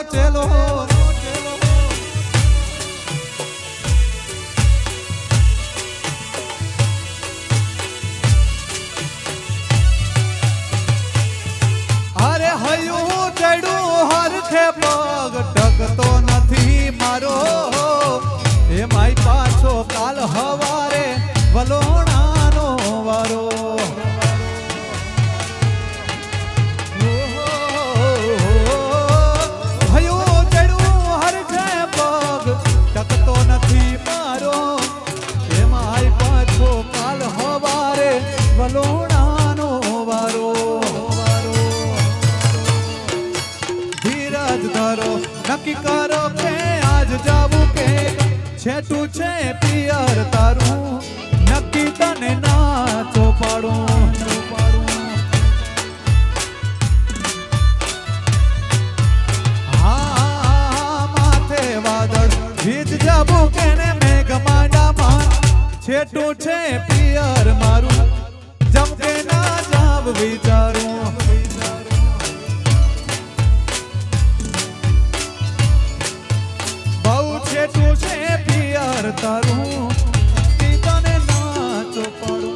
ચેલો અરે હયું ચડ્યું હરખે પગ ટકતો નથી મારો એ માય પાછો કાલ હવારે વલોણાનો વારો વલોણાનો વારો ધીરજ ધરો નક્કી કરો કે આજ જાવું કે છેટું છે પિયર તારું નક્કી તને ના ચોપાડું હા માથે વાદળ વીજ જાવું કે ને મેઘ માંડામાં છેટું છે પિયર મારું जब के ना जाब विचारूं बहु छेटू छे पियर तारूं की तने ना चोपाड़ूं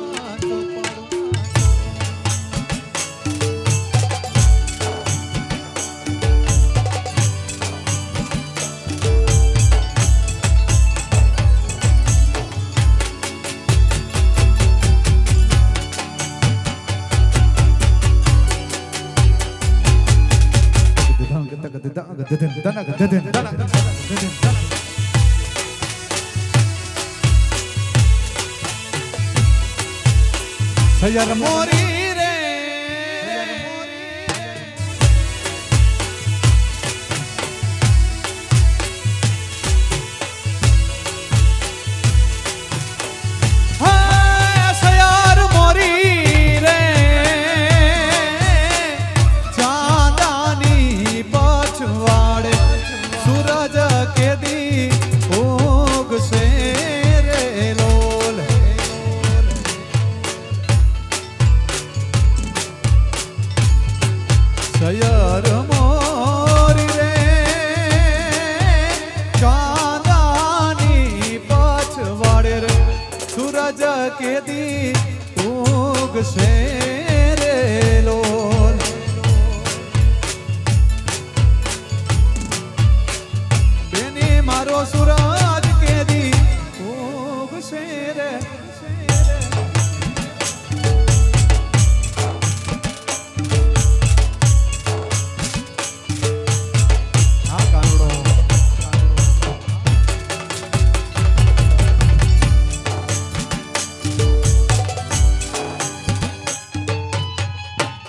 सैयर मोरी रे हाँ सैयर मोरी रे चांदानी पछवाड़े सूरज के दी उग से रे लोल सैयर मोरी रे चांदानी पछवाड़े रे सूरज के दी उग से रे लोल बेनी मारो सूरज के दी उग से रे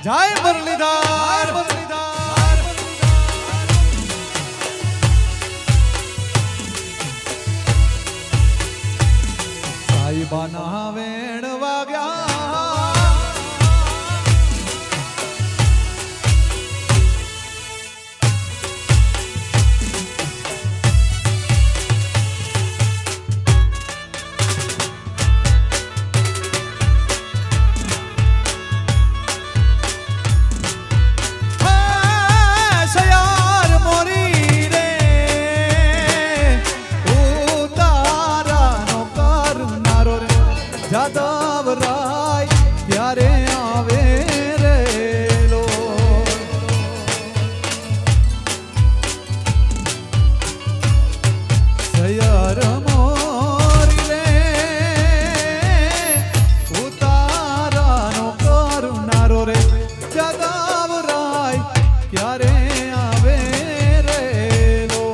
जय मुरलीधर साईबाना वेण वाग्या जादव राय प्यारे आवे रे लो सैयर मोरी रे उतारा नो करुणारो रे जादव राय प्यारे आवे रे लो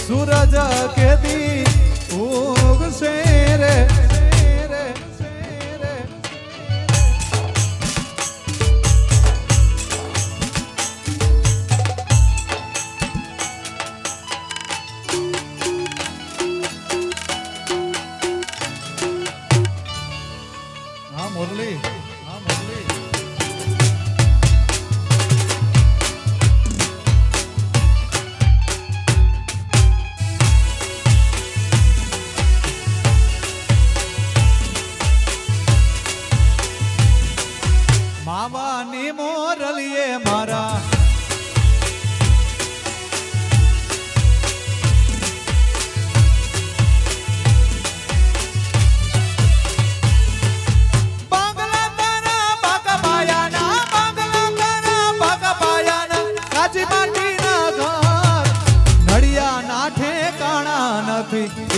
सूरज के दी उग से રલીએ મારા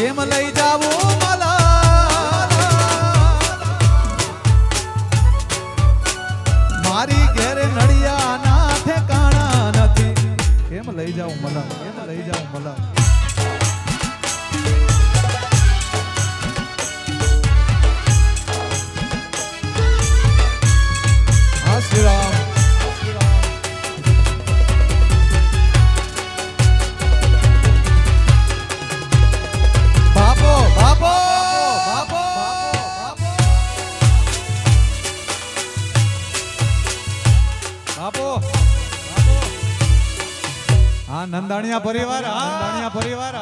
એમ લઈ જાવું મલા મારી ઘેર નડિયા ના ઠેકાણા નથી એમ લઈ જાવું મલા એમ લઈ જાવું મલા હા શ્રી રામ નંદાણીયા પરિવાર નંદાણીયા પરિવાર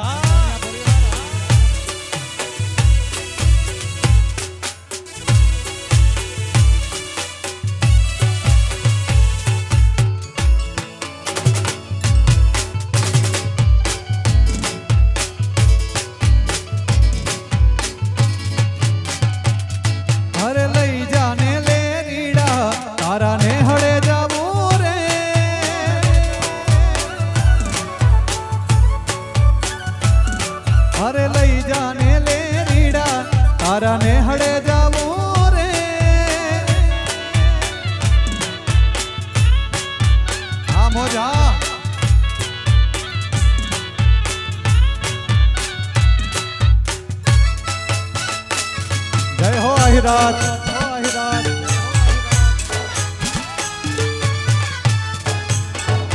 અરે લઈ જાને લે રીડા તારા ને હળે જાવું રે અરે લઈ જાને લે રીડા તારા ને હળે જાવું રે હા મોજા જય હો આહિરાત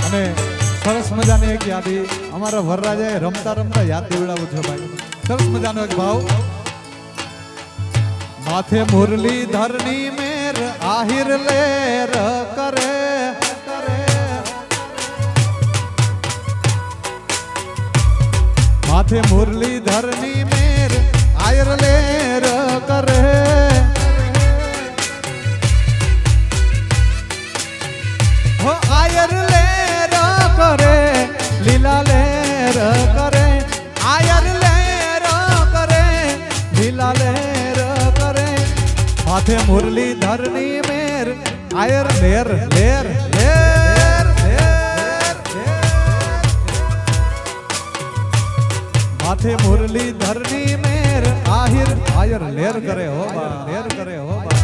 અને સરસ મજાની એક યાદી અમારા વરરાજાએ રમતા રમતા યાદ દેવડાવું છે ભાઈ સરસ મજાનો એક ભાવ માથે મુરલીધરની મેર આહિર લેર કરે માથે મુરલીધરની મેર આહિર લેર કરે હો આયર લેર કરે લીલા લેર કરે આયર લેર કરે લીલા લેર કરે માથે મુરલીધરની મેર આયર લેર લેર લેર લેર માથે મુરલીધરની મેર આહિર આયર લેર કરે હો બા લેર કરે હો બા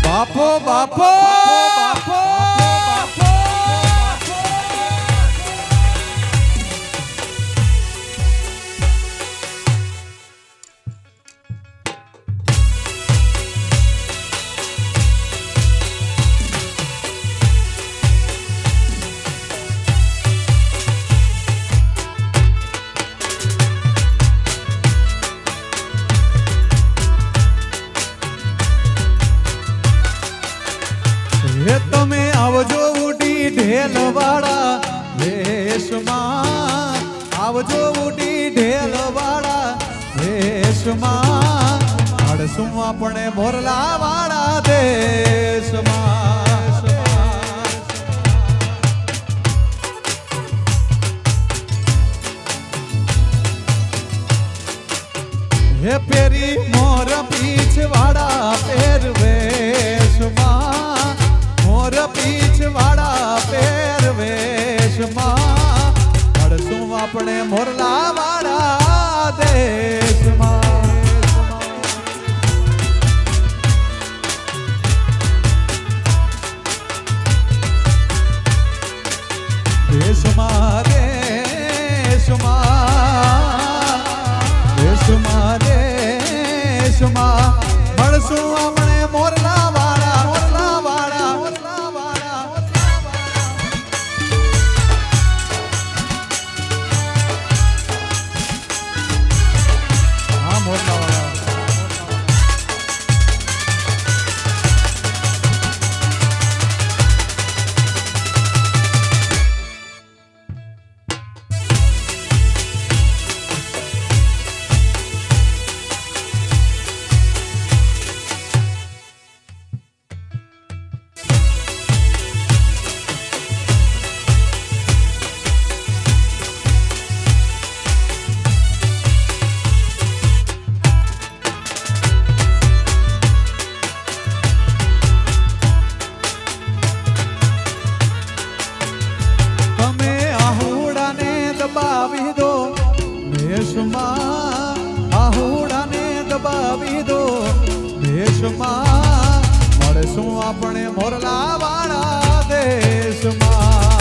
બાપો બાપો બાપો હે તમે આવજો ઉડી ઢેલવાળા વેશમાં આવજો ઉડી ઢેલવાળા વેશમાં અડસું આપણે મોરલા વાળા દેશમાં હે પેરી મોર પીછવાળા પહેરવેશમાં મોર પીછવાળા પહેરવેશમાં અડસું આપણે મોરલા વાળા દેશમાં દેશમાં દેશમાં દેશમાં મળશું આપણે મોરલા વાળા મોરલા વાળા મોરલા વાળા મળશું આપણે મોરલા વાળા દેશમાં.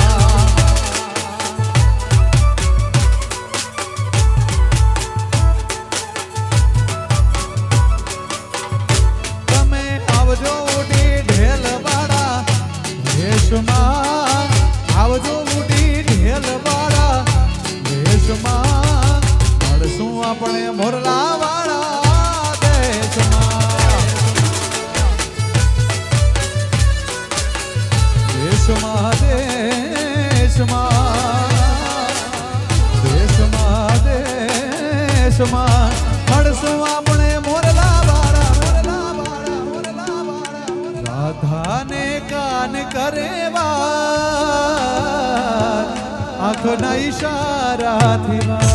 તમે આવજો ઉડી ઢેલ વાળા દેશમાં, આવજો ઉડી ઢેલ વાળા દેશમાં, મળશું આપણે મોરલા વાળા દેશમાં. દેશમાં દેશમાં દેશમાં મળશું આપણે મોરલા વાળા, મોરલા વાળા, મોરલા વાળા. રાધાને કાન કરે વાત, આંખના ઈશારાથી વાત.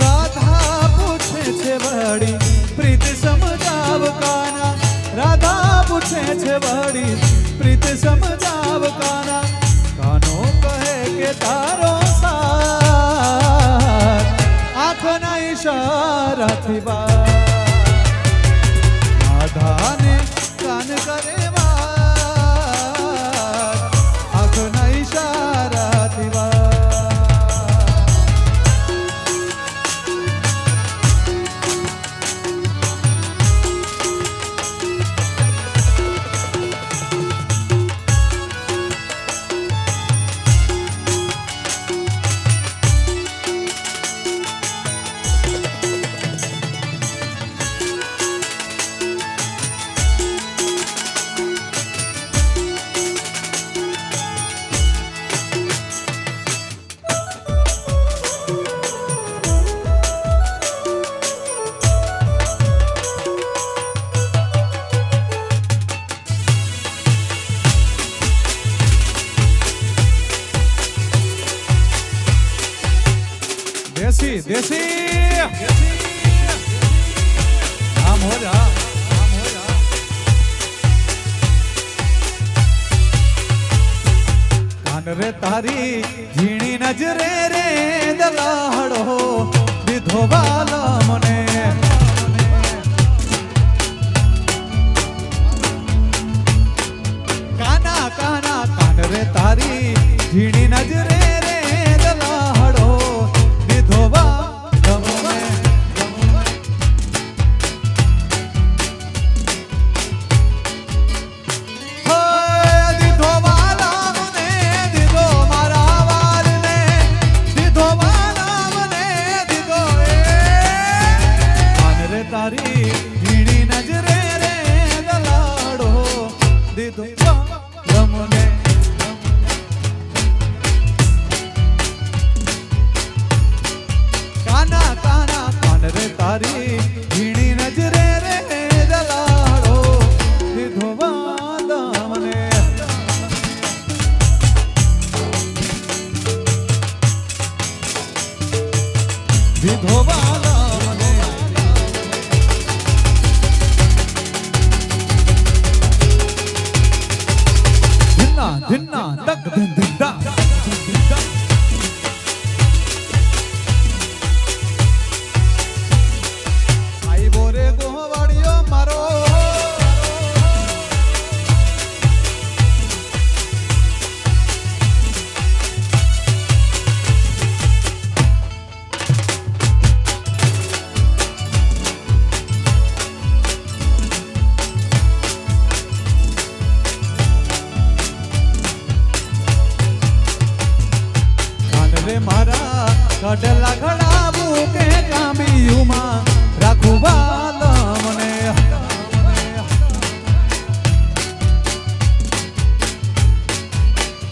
રાધા પૂછે છે વળી પ્રીત સમજાવ કાના, રાધા પૂછે છે વળી પ્રીત સમજાવ કાના. કાનો કહે કે તારો સાથ, આંખના ઈશારાથી વાત. રાધાને કાન કરે વાત, આંખના ઈશારાથી વાત. देसी देसी काम हो जा, काम हो जा. कान रे तारी झीणी नजरे रे दलाड़ो દીધો વાલા મને. કાના કાના કાન રે તારી ઝીણી નજરે રે દલાડો દીધો વાલા મને. દીધો વાલા મને, દીધો મારા વાલને, દીધો વાલા મને, દીધો કાન રે તારી ઝીણી નજરે રે દલાડો દીધો વાલા મને. કાના કાના કાન રે તારી ઝીણી નજરે રે દલાડો દીધો વાલા મને. દીધો વાલા મને. ધીના ધીના તક ધીન ધીંદા. મારા કડલા ઘડાવું કે કામિયુમાં રાખું વાલા મને.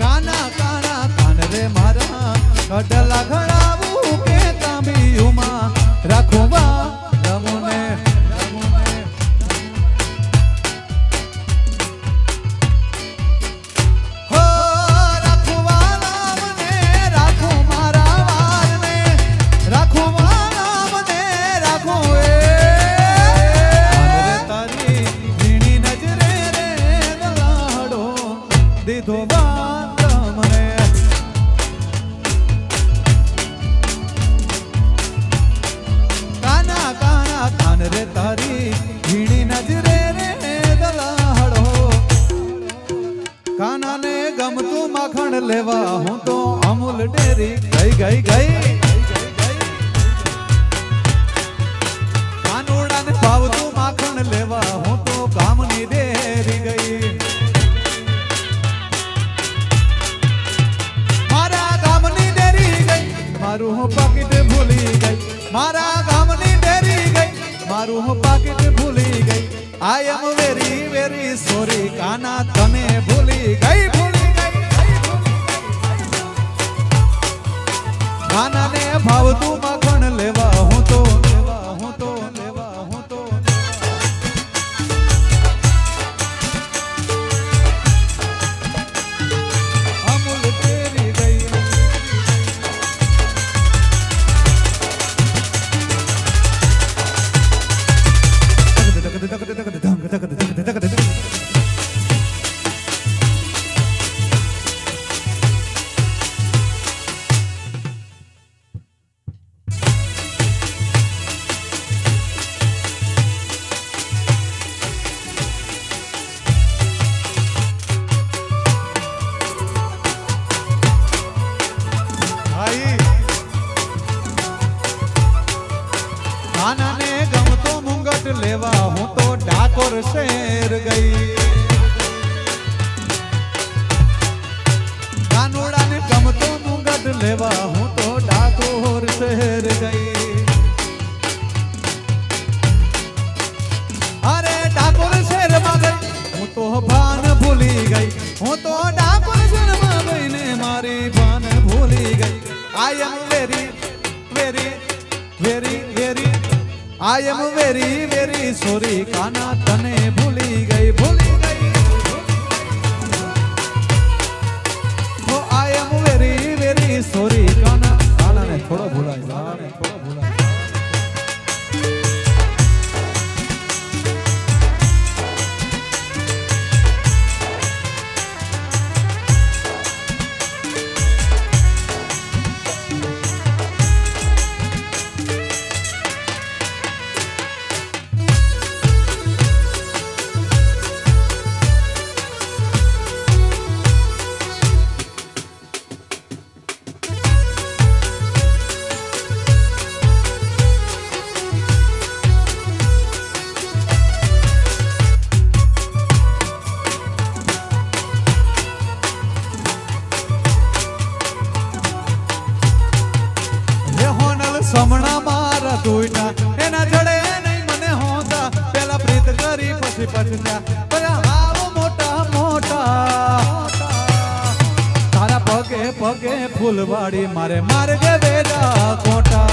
કાના કાના કાન રે મારા કડલા ઘડાવું કે કામિયુમાં રાખું વાલા મને. દીધો બાંધ મને કાના કાના કાન રે તારી ઝીણી નજરે રે દલાહડો કાનાને ગમતું માખણ લેવા હું તો અમૂલ ડેરી ગઈ ગઈ ગઈ કાનુડાને ભાવતું માખણ લેવા હું તો ગામની ડેરી ગઈ મારા ગામની ડેરી ગઈ મારું હું પાકીટ ભૂલી ગઈ મારા ગામની ડેરી ગઈ મારું હું પાકીટ ભૂલી ગઈ I am very very sorry કાના તને ભૂલી ગઈ કાનાને ભાવતું માખણ લેવા હું તો અમૂલ તેરી ગઈ કાનાને ગમતો મુંગટ લેવા હું તો ડાકોર શહેર ગઈ કાનુડાને ગમતો મુંગટ લેવા હું તો ડાકોર શહેર ગઈ અરે ડાકોર શહેરમાં ગઈ હું તો ભાન ભૂલી ગઈ હું તો ડાકોર શહેરમાં ગઈને મારી ભાન ભૂલી ગઈ I am very very very very I am very very sorry Kana તને ભૂલી ગઈ Oh I am very very sorry કાનાને થોડો ભૂલાય સમણા મારા દુઈના એના જડે નહીં મને હોતા પેલા પ્રીત કરી પછી પછતા પેલા ભાવ મોટા મોટા તારા પગે પગે ફૂલવાડી મારે માર્ગે વેરા કોટા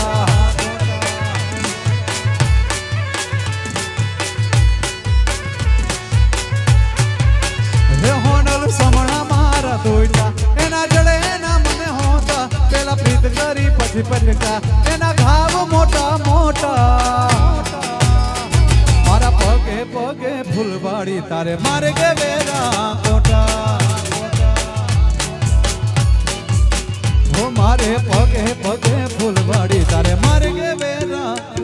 હોનલ સમણા મારા દુઈના એના જડે ના મને હોતા પેલા પ્રીત કરી પછી પછતા એના ઘાવ મોટા મોટા મારા પગે પગે ફૂલવાડી તારે મારે કે વેરા કોટા હો મારે પગે પગે ફૂલવાડી તારે મારે કે વેરા